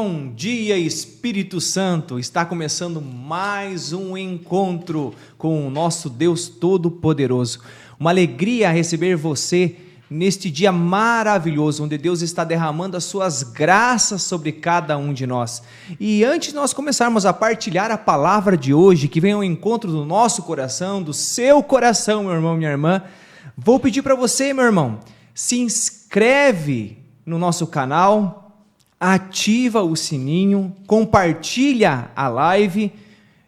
Bom dia, Espírito Santo! Está começando mais um encontro com o nosso Deus Todo-Poderoso. Uma alegria receber você neste dia maravilhoso, onde Deus está derramando as suas graças sobre cada um de nós. E antes de nós começarmos a partilhar a palavra de hoje, que vem ao encontro do nosso coração, do seu coração, meu irmão, minha irmã, vou pedir para você, meu irmão, se inscreve no nosso canal, ativa o sininho, compartilha a live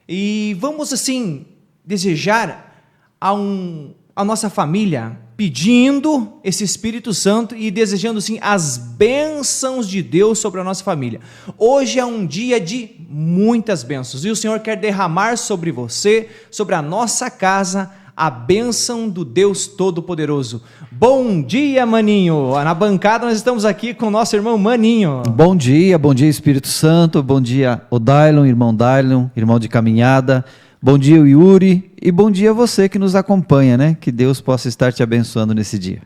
e vamos assim desejar a nossa família, pedindo esse Espírito Santo e desejando sim as bênçãos de Deus sobre a nossa família. Hoje é um dia de muitas bênçãos e o Senhor quer derramar sobre você, sobre a nossa casa, a bênção do Deus Todo-Poderoso. Bom dia, Maninho! Na bancada nós estamos aqui com o nosso irmão Maninho. Bom dia Espírito Santo, bom dia o Dailon, irmão de caminhada, bom dia o Yuri e bom dia a você que nos acompanha, né? Que Deus possa estar te abençoando nesse dia.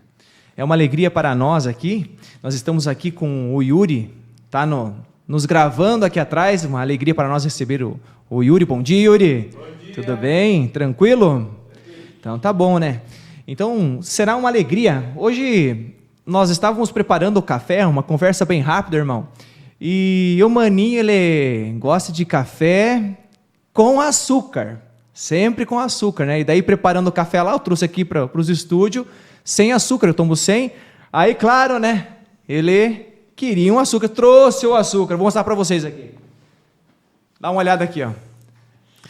É uma alegria para nós aqui, nós estamos aqui com o Yuri, tá nos gravando aqui atrás, uma alegria para nós receber o Yuri. Bom dia, Yuri! Bom dia! Tudo bem? Tranquilo? Então tá bom, né? Então será uma alegria. Hoje nós estávamos preparando o café, uma conversa bem rápida, irmão. E o Maninho, ele gosta de café com açúcar, sempre com açúcar, né? E daí preparando o café lá, eu trouxe aqui para os estúdios, sem açúcar, eu tomo sem. Aí, claro, né? Ele queria um açúcar, trouxe o açúcar. Vou mostrar para vocês aqui. Dá uma olhada aqui, ó.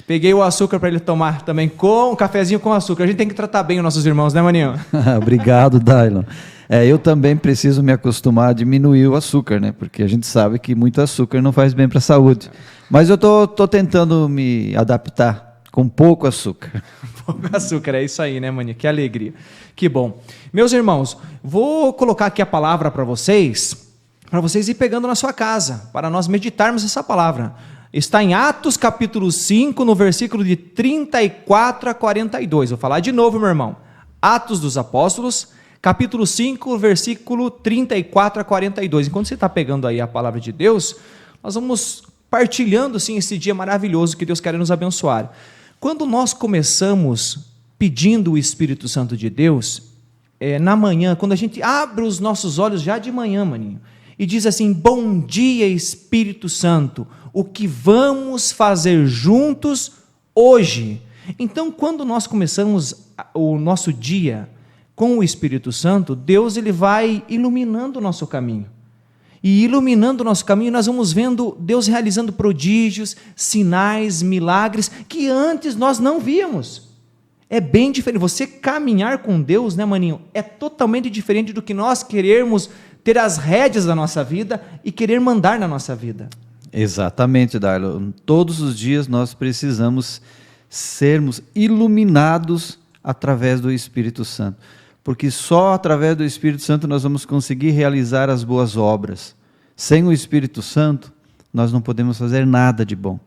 Peguei o açúcar para ele tomar também, com um cafezinho com açúcar. A gente tem que tratar bem os nossos irmãos, né, Maninho? Obrigado, Dailon. Eu também preciso me acostumar a diminuir o açúcar, né? Porque a gente sabe que muito açúcar não faz bem para a saúde. Mas eu tô tentando me adaptar com pouco açúcar. Pouco açúcar, é isso aí, né, Maninho? Que alegria. Que bom. Meus irmãos, vou colocar aqui a palavra para vocês ir pegando na sua casa, para nós meditarmos essa palavra. Está em Atos capítulo 5, no versículo de 34 a 42. Vou falar de novo, meu irmão. Atos dos Apóstolos, capítulo 5, versículo 34 a 42. Enquanto você está pegando aí a palavra de Deus, nós vamos partilhando sim esse dia maravilhoso que Deus quer nos abençoar. Quando nós começamos pedindo o Espírito Santo de Deus, na manhã, quando a gente abre os nossos olhos já de manhã, Maninho, e diz assim: bom dia, Espírito Santo, o que vamos fazer juntos hoje? Então, quando nós começamos o nosso dia com o Espírito Santo, Deus ele vai iluminando o nosso caminho. E iluminando o nosso caminho, nós vamos vendo Deus realizando prodígios, sinais, milagres, que antes nós não víamos. É bem diferente. Você caminhar com Deus, né, Maninho? É totalmente diferente do que nós querermos ter as rédeas da nossa vida e querer mandar na nossa vida. Exatamente, Dailon. Todos os dias nós precisamos sermos iluminados através do Espírito Santo, porque só através do Espírito Santo nós vamos conseguir realizar as boas obras. Sem o Espírito Santo, nós não podemos fazer nada de bom.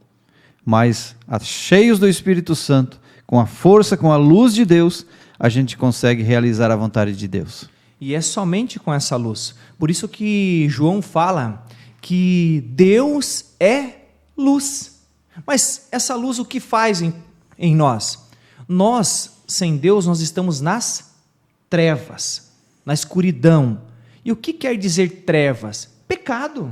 Mas, cheios do Espírito Santo, com a força, com a luz de Deus, a gente consegue realizar a vontade de Deus. E é somente com essa luz. Por isso que João fala que Deus é luz. Mas essa luz o que faz em nós? Nós, sem Deus, nós estamos nas trevas, na escuridão. E o que quer dizer trevas? Pecado.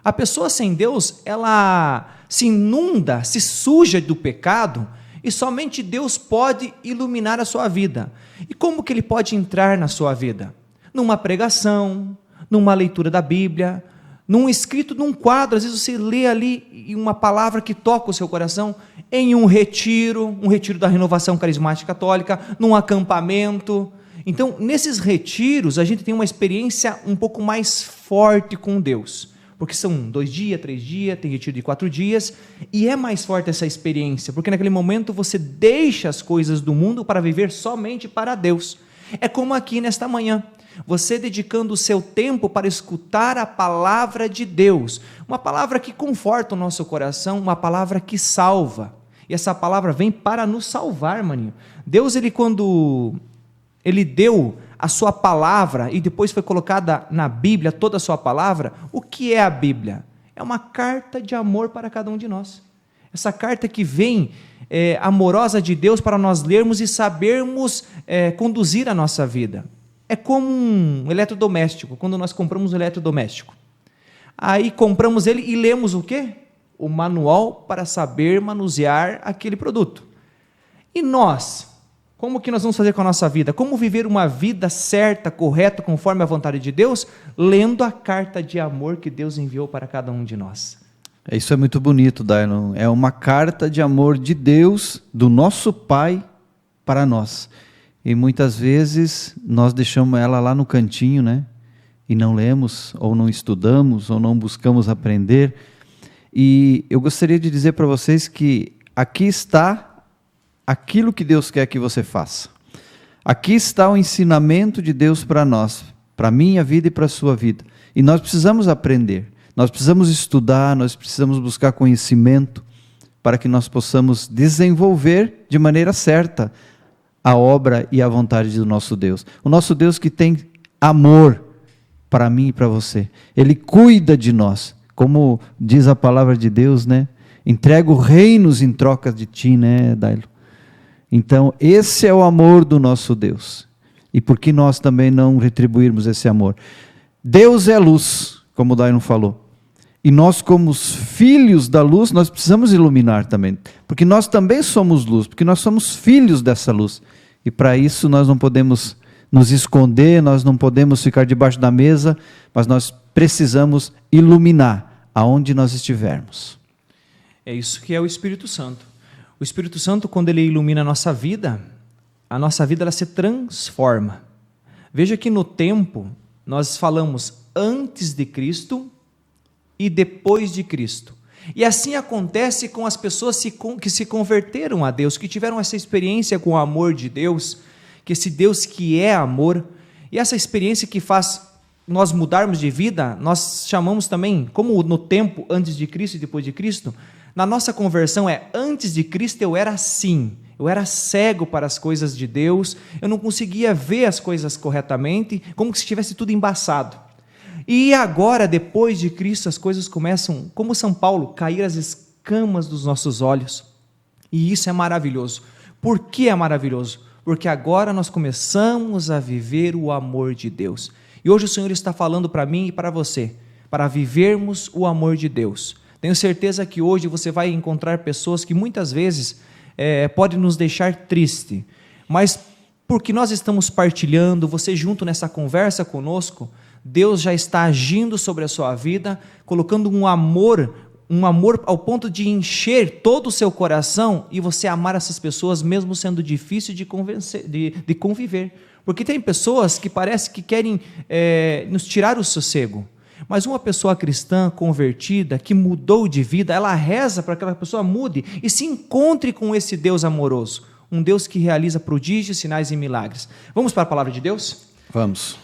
A pessoa sem Deus, ela se inunda, se suja do pecado, e somente Deus pode iluminar a sua vida. E como que Ele pode entrar na sua vida? Numa pregação, numa leitura da Bíblia, num escrito, num quadro. Às vezes você lê ali uma palavra que toca o seu coração, em um retiro da Renovação Carismática Católica, num acampamento. Então, nesses retiros, a gente tem uma experiência um pouco mais forte com Deus, porque são 2 dias, 3 dias, tem retiro de 4 dias, e é mais forte essa experiência, porque naquele momento você deixa as coisas do mundo para viver somente para Deus. É como aqui nesta manhã, você dedicando o seu tempo para escutar a palavra de Deus, uma palavra que conforta o nosso coração, uma palavra que salva, e essa palavra vem para nos salvar, Maninho. Deus, quando Ele deu a sua palavra, e depois foi colocada na Bíblia toda a sua palavra, o que é a Bíblia? é uma carta de amor para cada um de nós. Essa carta que vem amorosa de Deus para nós lermos e sabermos conduzir a nossa vida. É como um eletrodoméstico, quando nós compramos um eletrodoméstico. Aí compramos ele e lemos o quê? O manual para saber manusear aquele produto. E nós? Como que nós vamos fazer com a nossa vida? Como viver uma vida certa, correta, conforme a vontade de Deus? Lendo a carta de amor que Deus enviou para cada um de nós. Isso é muito bonito, Dailon. É uma carta de amor de Deus, do nosso Pai, para nós. E muitas vezes nós deixamos ela lá no cantinho, né? E não lemos, ou não estudamos, ou não buscamos aprender. E eu gostaria de dizer para vocês que aqui está aquilo que Deus quer que você faça. Aqui está o ensinamento de Deus para nós, para a minha vida e para a sua vida. E nós precisamos aprender, nós precisamos estudar, nós precisamos buscar conhecimento para que nós possamos desenvolver de maneira certa a obra e a vontade do nosso Deus. O nosso Deus que tem amor para mim e para você. Ele cuida de nós. Como diz a palavra de Deus, né? Entrego reinos em troca de ti, né, Dailo? Então, esse é o amor do nosso Deus. E por que nós também não retribuirmos esse amor? Deus é luz, como o Dailo falou. E nós, como os filhos da luz, nós precisamos iluminar também. Porque nós também somos luz, porque nós somos filhos dessa luz. E para isso nós não podemos nos esconder, nós não podemos ficar debaixo da mesa, mas nós precisamos iluminar aonde nós estivermos. É isso que é o Espírito Santo. O Espírito Santo, quando ele ilumina a nossa vida ela se transforma. Veja que no tempo nós falamos antes de Cristo e depois de Cristo. E assim acontece com as pessoas que se converteram a Deus, que tiveram essa experiência com o amor de Deus, que esse Deus que é amor, e essa experiência que faz nós mudarmos de vida, nós chamamos também, como no tempo antes de Cristo e depois de Cristo, na nossa conversão antes de Cristo eu era assim, eu era cego para as coisas de Deus, eu não conseguia ver as coisas corretamente, como se estivesse tudo embaçado. E agora, depois de Cristo, as coisas começam, como São Paulo, cair as escamas dos nossos olhos. E isso é maravilhoso. Por que é maravilhoso? Porque agora nós começamos a viver o amor de Deus. E hoje o Senhor está falando para mim e para você, para vivermos o amor de Deus. Tenho certeza que hoje você vai encontrar pessoas que muitas vezes podem nos deixar triste, mas porque nós estamos partilhando, você junto nessa conversa conosco, Deus já está agindo sobre a sua vida, colocando um amor ao ponto de encher todo o seu coração e você amar essas pessoas mesmo sendo difícil de conviver. Porque tem pessoas que parece que querem nos tirar o sossego, mas uma pessoa cristã convertida, que mudou de vida, ela reza para que aquela pessoa mude e se encontre com esse Deus amoroso, um Deus que realiza prodígios, sinais e milagres. Vamos para a palavra de Deus? Vamos.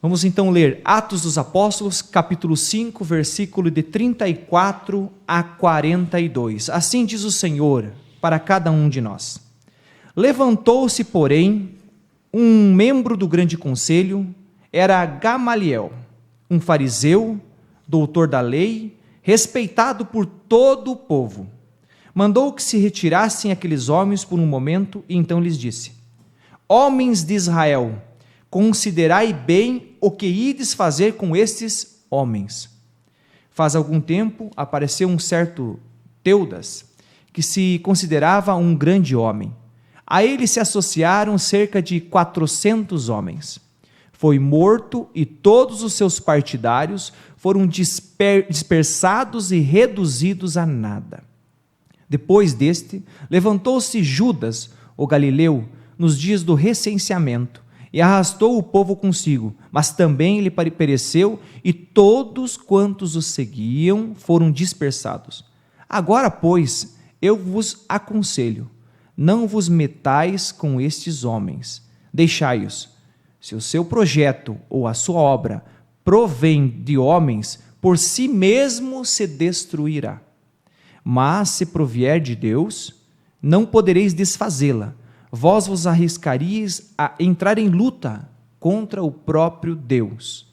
Vamos então ler Atos dos Apóstolos, capítulo 5, versículo de 34 a 42. Assim diz o Senhor para cada um de nós. Levantou-se, porém, um membro do grande conselho, era Gamaliel, um fariseu, doutor da lei, respeitado por todo o povo. Mandou que se retirassem aqueles homens por um momento e então lhes disse: Homens de Israel, considerai bem o que ides fazer com estes homens. Faz algum tempo apareceu um certo Teudas, que se considerava um grande homem. A ele se associaram cerca de 400 homens. Foi morto e todos os seus partidários foram dispersados e reduzidos a nada. Depois deste, levantou-se Judas, o Galileu, nos dias do recenseamento, e arrastou o povo consigo, mas também ele pereceu, e todos quantos o seguiam foram dispersados. Agora, pois, eu vos aconselho, não vos metais com estes homens, deixai-os. Se o seu projeto ou a sua obra provém de homens, por si mesmo se destruirá. Mas se provier de Deus, não podereis desfazê-la. Vós vos arriscaríeis a entrar em luta contra o próprio Deus.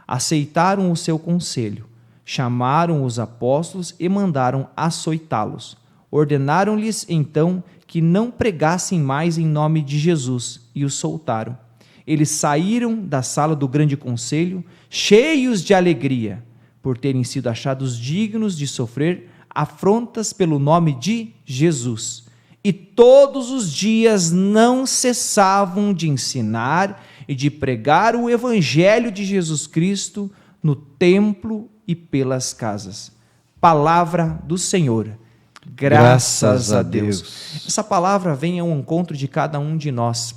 Aceitaram o seu conselho. Chamaram os apóstolos e mandaram açoitá-los. Ordenaram-lhes então que não pregassem mais em nome de Jesus e os soltaram. Eles saíram da sala do grande conselho, cheios de alegria, por terem sido achados dignos de sofrer afrontas pelo nome de Jesus. E todos os dias não cessavam de ensinar e de pregar o evangelho de Jesus Cristo no templo e pelas casas. Palavra do Senhor. Graças a Deus. Essa palavra vem ao encontro de cada um de nós.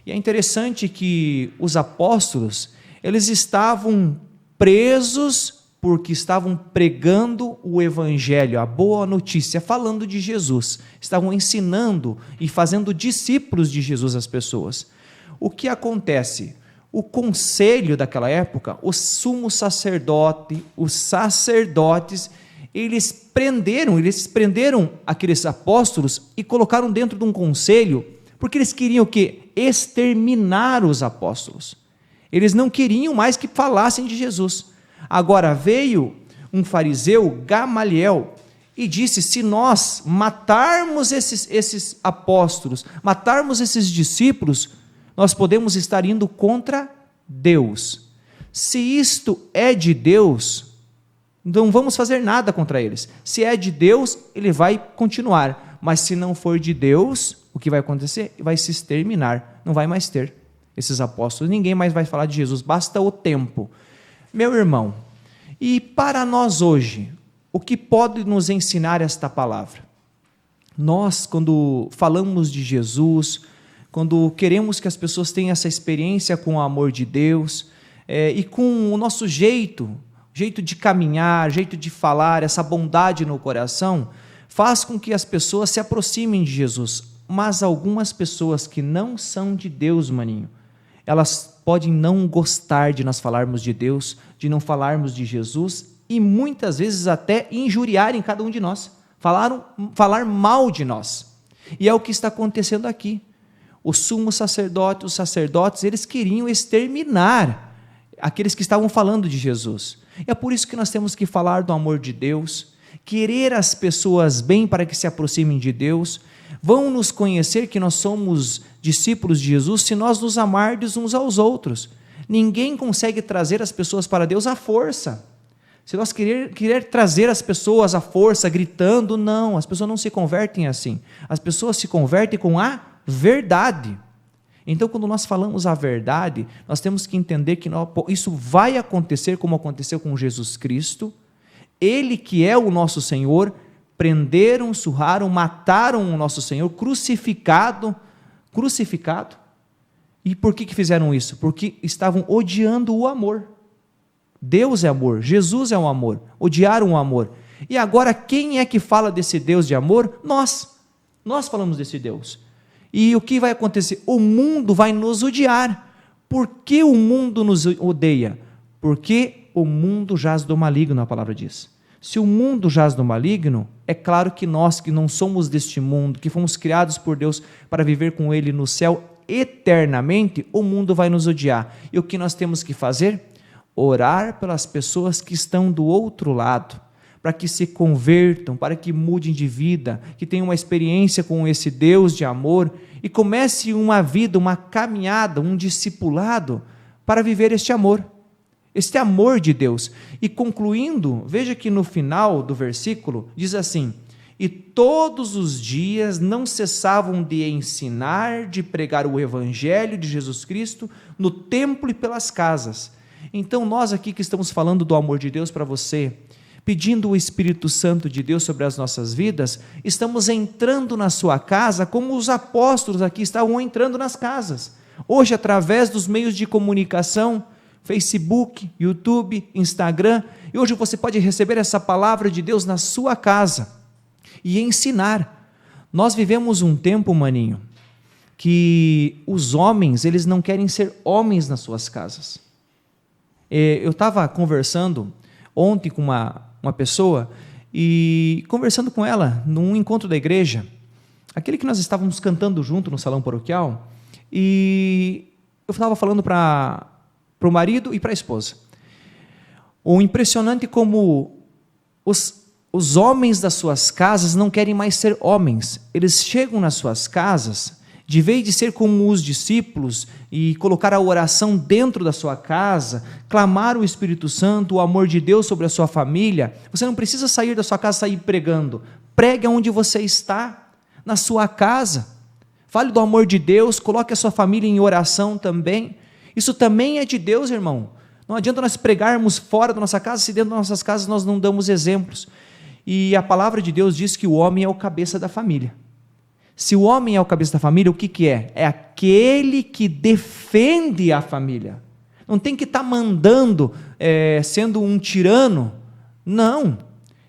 E é interessante que os apóstolos, eles estavam presos porque estavam pregando o evangelho, a boa notícia, falando de Jesus. Estavam ensinando e fazendo discípulos de Jesus às pessoas. O que acontece? O conselho daquela época, o sumo sacerdote, os sacerdotes, eles prenderam aqueles apóstolos e colocaram dentro de um conselho, porque eles queriam o quê? Exterminar os apóstolos. Eles não queriam mais que falassem de Jesus. Agora veio um fariseu, Gamaliel, e disse: se nós matarmos esses apóstolos, matarmos esses discípulos, nós podemos estar indo contra Deus. Se isto é de Deus, não vamos fazer nada contra eles. Se é de Deus, ele vai continuar. Mas se não for de Deus, o que vai acontecer? Vai se exterminar. Não vai mais ter esses apóstolos. Ninguém mais vai falar de Jesus. Basta o tempo. Meu irmão, e para nós hoje, o que pode nos ensinar esta palavra? Nós, quando falamos de Jesus, quando queremos que as pessoas tenham essa experiência com o amor de Deus, e com o nosso jeito de caminhar, jeito de falar, essa bondade no coração, faz com que as pessoas se aproximem de Jesus. Mas algumas pessoas que não são de Deus, maninho, elas podem não gostar de nós falarmos de Deus, de não falarmos de Jesus, e muitas vezes até injuriarem cada um de nós, falar mal de nós. E é o que está acontecendo aqui. O sumo sacerdote, os sacerdotes, eles queriam exterminar aqueles que estavam falando de Jesus. E é por isso que nós temos que falar do amor de Deus, querer as pessoas bem para que se aproximem de Deus. Vão nos conhecer que nós somos discípulos de Jesus se nós nos amarmos uns aos outros. Ninguém consegue trazer as pessoas para Deus à força. Se nós querer trazer as pessoas à força, gritando, não, as pessoas não se convertem assim. As pessoas se convertem com a verdade. Então, quando nós falamos a verdade, nós temos que entender que isso vai acontecer como aconteceu com Jesus Cristo. Ele que é o nosso Senhor, prenderam, surraram, mataram o nosso Senhor, crucificado. E por que fizeram isso? Porque estavam odiando o amor. Deus é amor, Jesus é um amor, odiaram o amor. E agora quem é que fala desse Deus de amor? Nós falamos desse Deus. E o que vai acontecer? O mundo vai nos odiar. Por que o mundo nos odeia? Porque o mundo jaz do maligno, a palavra diz. Se o mundo jaz do maligno, é claro que nós que não somos deste mundo, que fomos criados por Deus para viver com Ele no céu eternamente, o mundo vai nos odiar. E o que nós temos que fazer? Orar pelas pessoas que estão do outro lado, para que se convertam, para que mudem de vida, que tenham uma experiência com esse Deus de amor e comece uma vida, uma caminhada, um discipulado para viver este amor de Deus. E concluindo, veja que no final do versículo diz assim: e todos os dias não cessavam de ensinar, de pregar o evangelho de Jesus Cristo no templo e pelas casas. Então nós aqui que estamos falando do amor de Deus para você, pedindo o Espírito Santo de Deus sobre as nossas vidas, estamos entrando na sua casa como os apóstolos aqui estavam entrando nas casas. Hoje, através dos meios de comunicação, Facebook, YouTube, Instagram, e hoje você pode receber essa palavra de Deus na sua casa e ensinar. Nós vivemos um tempo, maninho, que os homens, eles não querem ser homens nas suas casas. Eu estava conversando ontem com uma pessoa, e conversando com ela num encontro da igreja, aquele que nós estávamos cantando junto no salão paroquial, e eu estava falando para o marido e para a esposa: O impressionante é como os homens das suas casas não querem mais ser homens. Eles chegam nas suas casas, de vez de ser como os discípulos e colocar a oração dentro da sua casa, clamar o Espírito Santo, o amor de Deus sobre a sua família, você não precisa sair da sua casa e sair pregando. Pregue onde você está, na sua casa. Fale do amor de Deus, coloque a sua família em oração também. Isso também é de Deus, irmão. Não adianta nós pregarmos fora da nossa casa, se dentro das nossas casas nós não damos exemplos. E a palavra de Deus diz que o homem é o cabeça da família. Se o homem é o cabeça da família, o que é? É aquele que defende a família. Não tem que estar mandando, sendo um tirano. Não.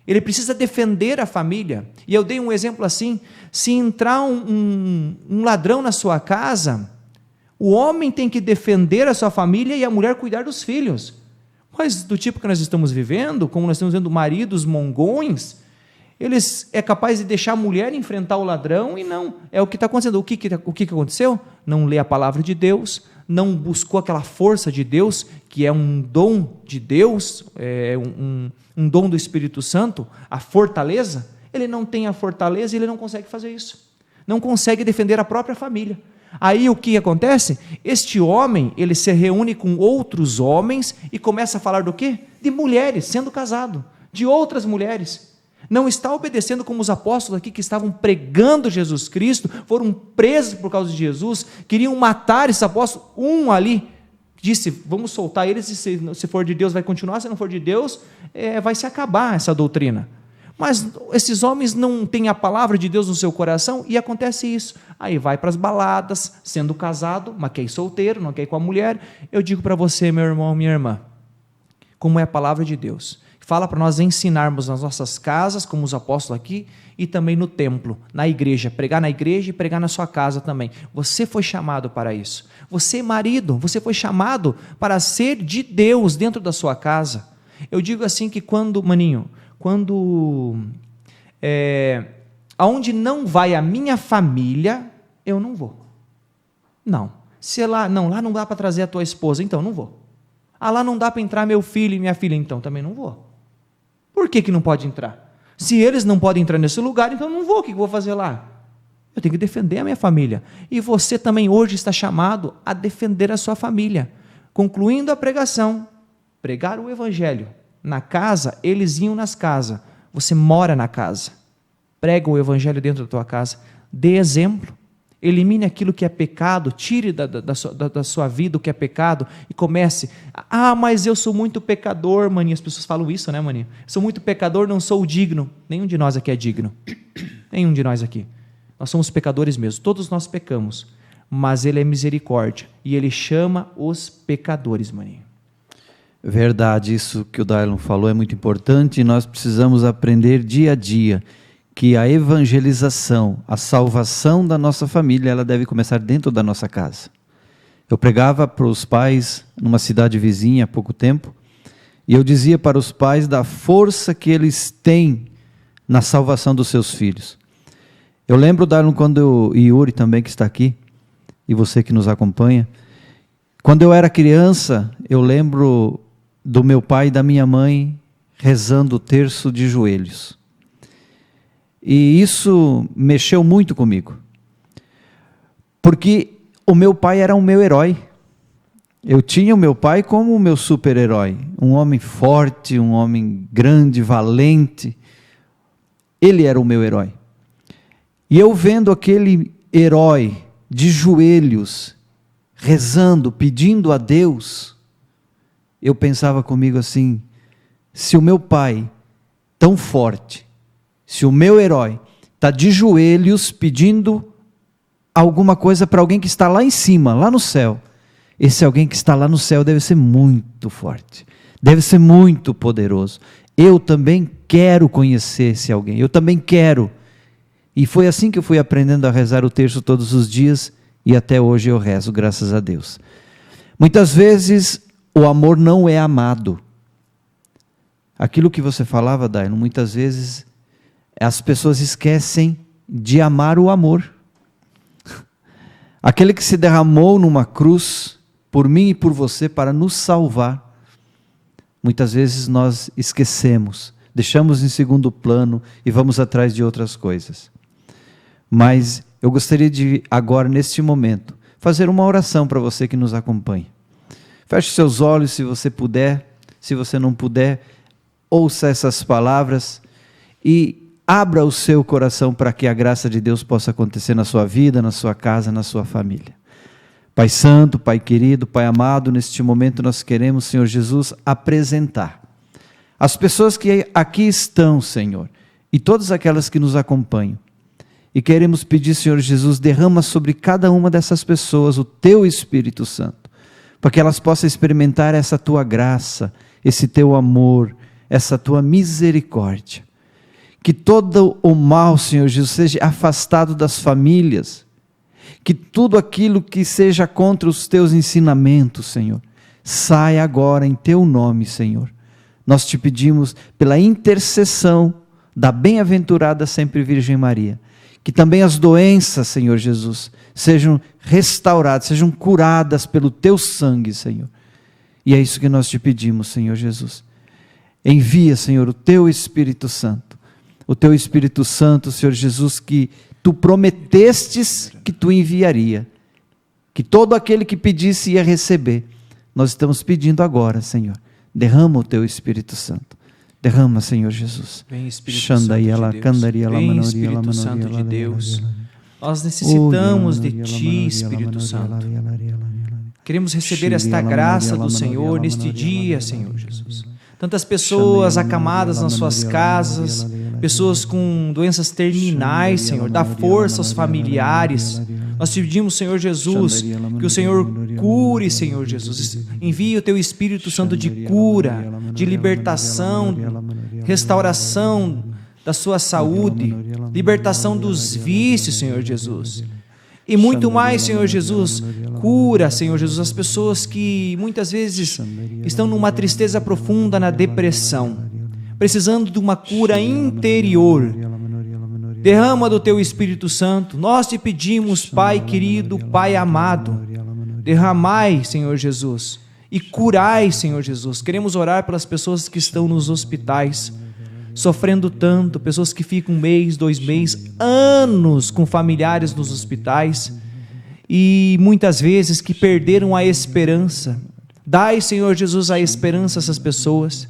Ele precisa defender a família. E eu dei um exemplo assim: se entrar um ladrão na sua casa, o homem tem que defender a sua família e a mulher cuidar dos filhos. Mas do tipo que nós estamos vivendo, como nós estamos vendo maridos mongões, eles é capaz de deixar a mulher enfrentar o ladrão e não. É o que está acontecendo. O que aconteceu? Não lê a palavra de Deus, não buscou aquela força de Deus, que é um dom de Deus, um dom do Espírito Santo, a fortaleza. Ele não tem a fortaleza e ele não consegue fazer isso. Não consegue defender a própria família. Aí o que acontece? Este homem, ele se reúne com outros homens e começa a falar do quê? De mulheres, sendo casado, de outras mulheres. Não está obedecendo como os apóstolos aqui que estavam pregando Jesus Cristo, foram presos por causa de Jesus, queriam matar esses apóstolos. Um ali disse: vamos soltar eles, e se for de Deus vai continuar, se não for de Deus, vai se acabar essa doutrina. Mas esses homens não têm a palavra de Deus no seu coração e acontece isso. Aí vai para as baladas, sendo casado, mas quer ir solteiro, não quer ir com a mulher. Eu digo para você, meu irmão, minha irmã, como é a palavra de Deus. Fala para nós ensinarmos nas nossas casas, como os apóstolos aqui, e também no templo, na igreja. Pregar na igreja e pregar na sua casa também. Você foi chamado para isso. Você, marido, você foi chamado para ser de Deus dentro da sua casa. Eu digo assim que quando aonde não vai a minha família, eu não vou. Não. Se lá não dá para trazer a tua esposa, então não vou. Lá não dá para entrar meu filho e minha filha, então também não vou. Por que não pode entrar? Se eles não podem entrar nesse lugar, então eu não vou. O que eu vou fazer lá? Eu tenho que defender a minha família. E você também hoje está chamado a defender a sua família. Concluindo a pregação, pregar o evangelho. Na casa, eles iam nas casas. Você mora na casa. Prega o evangelho dentro da tua casa. Dê exemplo. Elimine aquilo que é pecado. Tire da sua vida o que é pecado. E comece. Mas eu sou muito pecador, maninho. As pessoas falam isso, né, maninho? Sou muito pecador, não sou digno. Nenhum de nós aqui é digno. Nenhum de nós aqui. Nós somos pecadores mesmo. Todos nós pecamos. Mas Ele é misericórdia. E Ele chama os pecadores, maninho. Verdade, isso que o Dailon falou é muito importante e nós precisamos aprender dia a dia que a evangelização, a salvação da nossa família, ela deve começar dentro da nossa casa. Eu pregava para os pais numa cidade vizinha há pouco tempo e eu dizia para os pais da força que eles têm na salvação dos seus filhos. Eu lembro, Dailon, quando Yuri também que está aqui e você que nos acompanha, quando eu era criança, eu lembro do meu pai e da minha mãe rezando o terço de joelhos. E isso mexeu muito comigo. Porque o meu pai era o meu herói. Eu tinha o meu pai como o meu super-herói. Um homem forte, um homem grande, valente. Ele era o meu herói. E eu vendo aquele herói de joelhos, rezando, pedindo a Deus, eu pensava comigo assim: se o meu pai, tão forte, se o meu herói está de joelhos pedindo alguma coisa para alguém que está lá em cima, lá no céu, esse alguém que está lá no céu deve ser muito forte, deve ser muito poderoso. Eu também quero conhecer esse alguém, eu também quero. E foi assim que eu fui aprendendo a rezar o terço todos os dias e até hoje eu rezo, graças a Deus. Muitas vezes o amor não é amado. Aquilo que você falava, Daino, muitas vezes as pessoas esquecem de amar o amor. Aquele que se derramou numa cruz por mim e por você para nos salvar. Muitas vezes nós esquecemos, deixamos em segundo plano e vamos atrás de outras coisas. Mas eu gostaria de, agora, neste momento, fazer uma oração para você que nos acompanha. Feche seus olhos se você puder, se você não puder, ouça essas palavras e abra o seu coração para que a graça de Deus possa acontecer na sua vida, na sua casa, na sua família. Pai Santo, Pai querido, Pai amado, neste momento nós queremos, Senhor Jesus, apresentar as pessoas que aqui estão, Senhor, e todas aquelas que nos acompanham. E queremos pedir, Senhor Jesus, derrama sobre cada uma dessas pessoas o Teu Espírito Santo, para que elas possam experimentar essa Tua graça, esse Teu amor, essa Tua misericórdia. Que todo o mal, Senhor Jesus, seja afastado das famílias, que tudo aquilo que seja contra os Teus ensinamentos, Senhor, saia agora em Teu nome, Senhor. Nós te pedimos pela intercessão da bem-aventurada sempre Virgem Maria, que também as doenças, Senhor Jesus, sejam restauradas, sejam curadas pelo Teu sangue, Senhor. E é isso que nós te pedimos, Senhor Jesus. Envia, Senhor, o Teu Espírito Santo. O Teu Espírito Santo, Senhor Jesus, que Tu prometestes que Tu enviaria. Que todo aquele que pedisse ia receber. Nós estamos pedindo agora, Senhor. Derrama o Teu Espírito Santo. Derrama, Senhor Jesus. Vem, Espírito Santo de Deus. Vem, Espírito Santo de Deus. Nós necessitamos de Ti, Espírito Santo. Queremos receber esta graça do Senhor neste dia, Senhor Jesus. Tantas pessoas acamadas nas suas casas, pessoas com doenças terminais, Senhor, dá força aos familiares. Nós te pedimos, Senhor Jesus, que o Senhor cure, Senhor Jesus. Envie o Teu Espírito Santo de cura, de libertação, restauração da sua saúde, libertação dos vícios, Senhor Jesus. E muito mais, Senhor Jesus, cura, Senhor Jesus, as pessoas que muitas vezes estão numa tristeza profunda, na depressão, precisando de uma cura interior. Derrama do Teu Espírito Santo. Nós te pedimos, Pai querido, Pai amado, derramai, Senhor Jesus, e curai, Senhor Jesus. Queremos orar pelas pessoas que estão nos hospitais, sofrendo tanto, pessoas que ficam 1 mês, 2 meses, anos com familiares nos hospitais e muitas vezes que perderam a esperança. Dai, Senhor Jesus, a esperança a essas pessoas.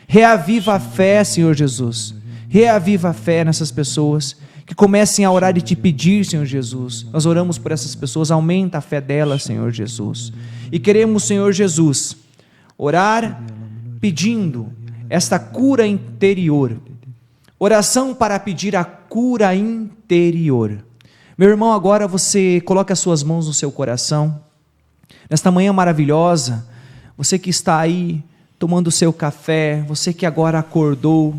Reaviva a fé, Senhor Jesus. Reaviva a fé nessas pessoas, que comecem a orar e Te pedir, Senhor Jesus. Nós oramos por essas pessoas, aumenta a fé delas, Senhor Jesus. E queremos, Senhor Jesus, orar pedindo esta cura interior. Oração para pedir a cura interior. Meu irmão, agora você coloca as suas mãos no seu coração. Nesta manhã maravilhosa, você que está aí tomando o seu café, você que agora acordou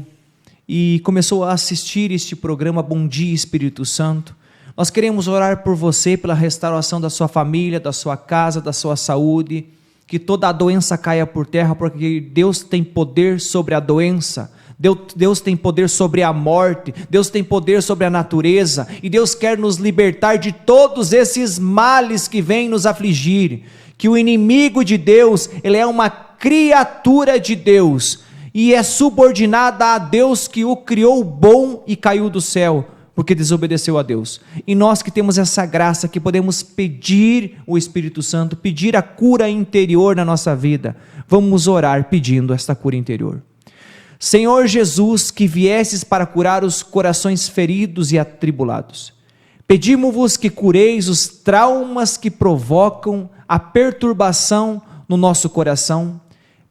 e começou a assistir este programa Bom Dia Espírito Santo, nós queremos orar por você, pela restauração da sua família, da sua casa, da sua saúde, que toda a doença caia por terra, porque Deus tem poder sobre a doença, Deus tem poder sobre a morte, Deus tem poder sobre a natureza, e Deus quer nos libertar de todos esses males que vêm nos afligir, que o inimigo de Deus, ele é uma criatura de Deus, e é subordinada a Deus que o criou bom e caiu do céu, porque desobedeceu a Deus. E nós que temos essa graça, que podemos pedir o Espírito Santo, pedir a cura interior na nossa vida, vamos orar pedindo esta cura interior. Senhor Jesus, que viesses para curar os corações feridos e atribulados, pedimos-vos que cureis os traumas que provocam a perturbação no nosso coração.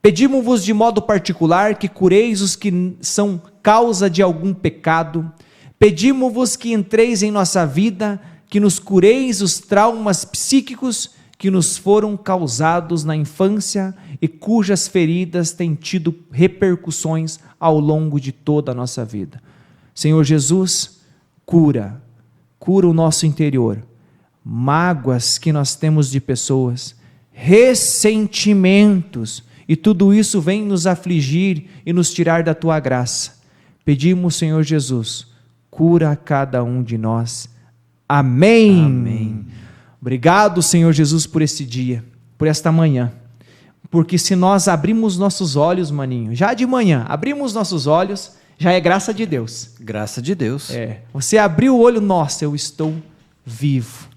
Pedimos-vos de modo particular que cureis os que são causa de algum pecado. Pedimos-vos que entreis em nossa vida, que nos cureis os traumas psíquicos que nos foram causados na infância e cujas feridas têm tido repercussões ao longo de toda a nossa vida. Senhor Jesus, cura o nosso interior, mágoas que nós temos de pessoas, ressentimentos, e tudo isso vem nos afligir e nos tirar da Tua graça. Pedimos, Senhor Jesus, cura a cada um de nós. Amém. Amém. Obrigado, Senhor Jesus, por este dia, por esta manhã. Porque se nós abrimos nossos olhos, maninho, já de manhã, abrimos nossos olhos, já é graça de Deus. Graça de Deus. Você abriu o olho, nossa, eu estou vivo.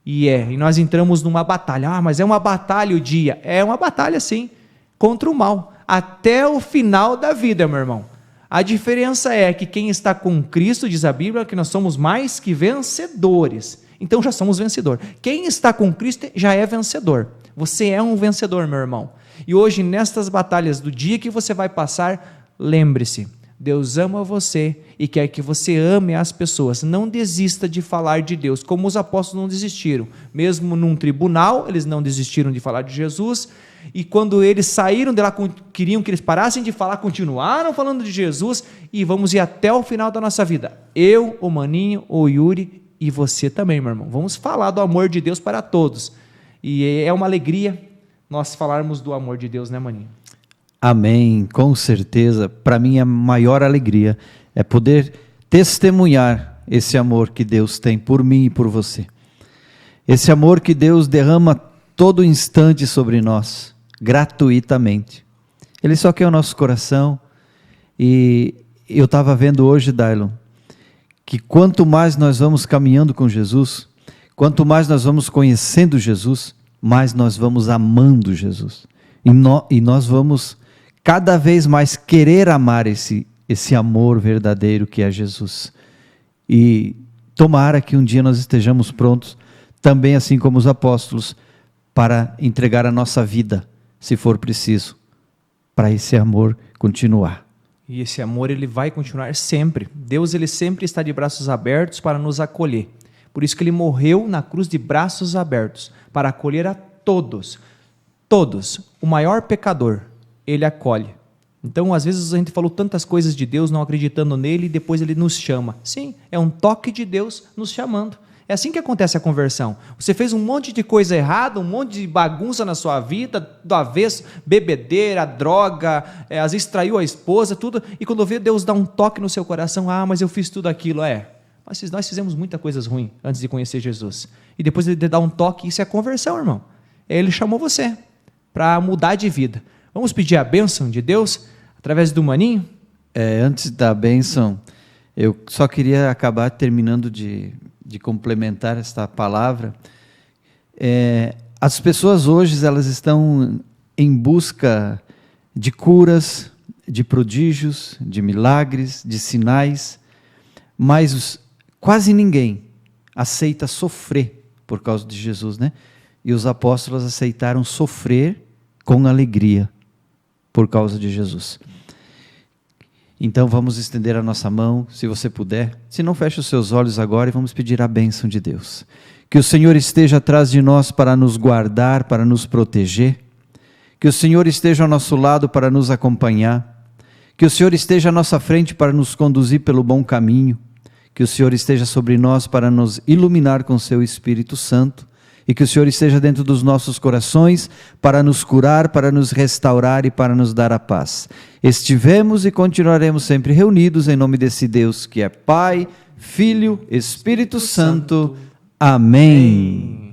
E nós entramos numa batalha. Mas é uma batalha o dia. É uma batalha, sim, contra o mal. Até o final da vida, meu irmão. A diferença é que quem está com Cristo, diz a Bíblia, que nós somos mais que vencedores. Então já somos vencedor. Quem está com Cristo já é vencedor. Você é um vencedor, meu irmão. E hoje, nestas batalhas do dia que você vai passar, lembre-se, Deus ama você e quer que você ame as pessoas. Não desista de falar de Deus, como os apóstolos não desistiram. Mesmo num tribunal, eles não desistiram de falar de Jesus. E quando eles saíram de lá, queriam que eles parassem de falar, continuaram falando de Jesus. E vamos ir até o final da nossa vida. Eu, o Maninho, o Yuri e você também, meu irmão. Vamos falar do amor de Deus para todos. E é uma alegria nós falarmos do amor de Deus, né, Maninho? Amém, com certeza. Para mim a maior alegria é poder testemunhar esse amor que Deus tem por mim e por você. Esse amor que Deus derrama todo instante sobre nós, gratuitamente. Ele só quer o nosso coração. E eu estava vendo hoje, Dailon, que quanto mais nós vamos caminhando com Jesus, quanto mais nós vamos conhecendo Jesus, mais nós vamos amando Jesus. E nós vamos cada vez mais querer amar esse amor verdadeiro que é Jesus. E tomara que um dia nós estejamos prontos, também assim como os apóstolos, para entregar a nossa vida, se for preciso, para esse amor continuar. E esse amor ele vai continuar sempre. Deus ele sempre está de braços abertos para nos acolher. Por isso que ele morreu na cruz de braços abertos, para acolher a todos. Todos. O maior pecador, ele acolhe. Então, às vezes a gente falou tantas coisas de Deus, não acreditando nele, e depois ele nos chama. Sim, é um toque de Deus nos chamando. É assim que acontece a conversão. Você fez um monte de coisa errada, um monte de bagunça na sua vida, do avesso, bebedeira, droga, às vezes traiu a esposa, tudo, e quando vê, Deus dá um toque no seu coração, mas eu fiz tudo aquilo, Mas nós fizemos muitas coisas ruins antes de conhecer Jesus. E depois ele dá um toque, isso é conversão, irmão. Ele chamou você para mudar de vida. Vamos pedir a bênção de Deus através do Maninho? Antes da bênção, eu só queria acabar terminando de complementar esta palavra. As pessoas hoje elas estão em busca de curas, de prodígios, de milagres, de sinais, mas quase ninguém aceita sofrer por causa de Jesus, né? E os apóstolos aceitaram sofrer com alegria por causa de Jesus. Então vamos estender a nossa mão, se você puder. Se não, feche os seus olhos agora e vamos pedir a bênção de Deus. Que o Senhor esteja atrás de nós para nos guardar, para nos proteger. Que o Senhor esteja ao nosso lado para nos acompanhar. Que o Senhor esteja à nossa frente para nos conduzir pelo bom caminho. Que o Senhor esteja sobre nós para nos iluminar com seu Espírito Santo. E que o Senhor esteja dentro dos nossos corações para nos curar, para nos restaurar e para nos dar a paz. Estivemos e continuaremos sempre reunidos em nome desse Deus que é Pai, Filho, Espírito Santo. Amém.